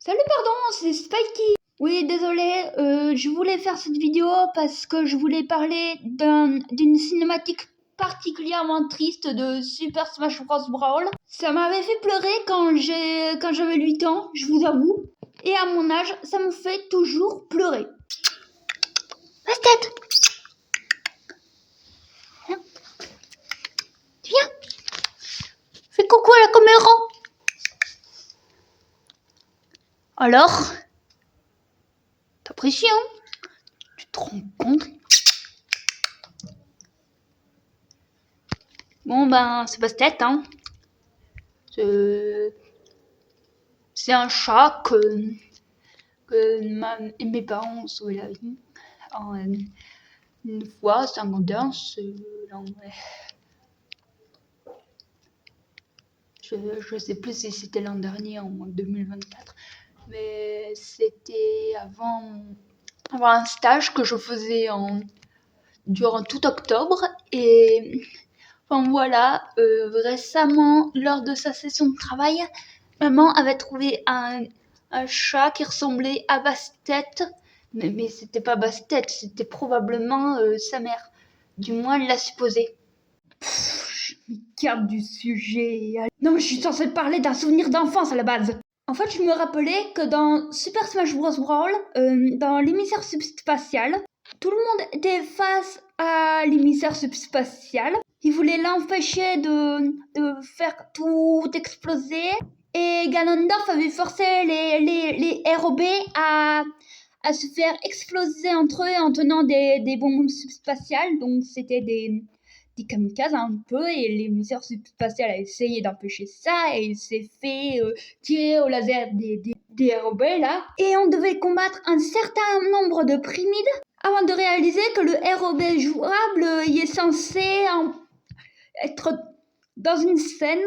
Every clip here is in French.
Salut, pardon, c'est Spikey. Oui, désolé, je voulais faire cette vidéo parce que je voulais parler d'une cinématique particulièrement triste de Super Smash Bros. Brawl. Ça m'avait fait pleurer quand j'avais 8 ans, je vous avoue. Et à mon âge, ça me fait toujours pleurer. La tête. Viens. Fais coucou à la caméra. Alors, t'apprécies, hein? Tu te rends compte? Bon ben, c'est Bastet, hein. C'est un chat que mes parents ont sauvé la vie. Une fois, c'est un grandin, je sais plus si c'était l'an dernier, en 2024, mais c'était avant un stage que je faisais durant tout octobre. Et enfin voilà, récemment, lors de sa session de travail, maman avait trouvé un chat qui ressemblait à Bastet, mais c'était pas Bastet, c'était probablement sa mère. Du moins, elle l'a supposé. Je m'écarte du sujet. Non, mais je suis censée parler d'un souvenir d'enfance à la base. En fait, je me rappelais que dans Super Smash Bros. Brawl, dans l'émissaire subspatial, tout le monde était face à l'émissaire subspatial. Il voulait l'empêcher de faire tout exploser. Et Ganondorf avait forcé les ROB à se faire exploser entre eux en tenant des bombes subspatiales. Donc c'était des kamikazes un peu, et l'émissaire subspatial a essayé d'empêcher ça, et il s'est fait tirer au laser des ROB là. Et on devait combattre un certain nombre de primides avant de réaliser que le ROB jouable y est censé être dans une scène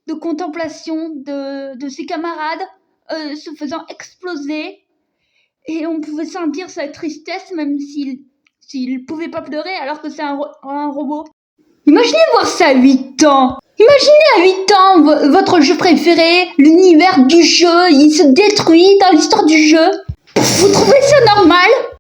de contemplation de ses camarades se faisant exploser, et on pouvait sentir sa tristesse même s'il pouvait pas pleurer alors que c'est un robot. Imaginez voir ça à 8 ans. Imaginez à 8 ans votre jeu préféré, l'univers du jeu, il se détruit dans l'histoire du jeu. Vous trouvez ça normal?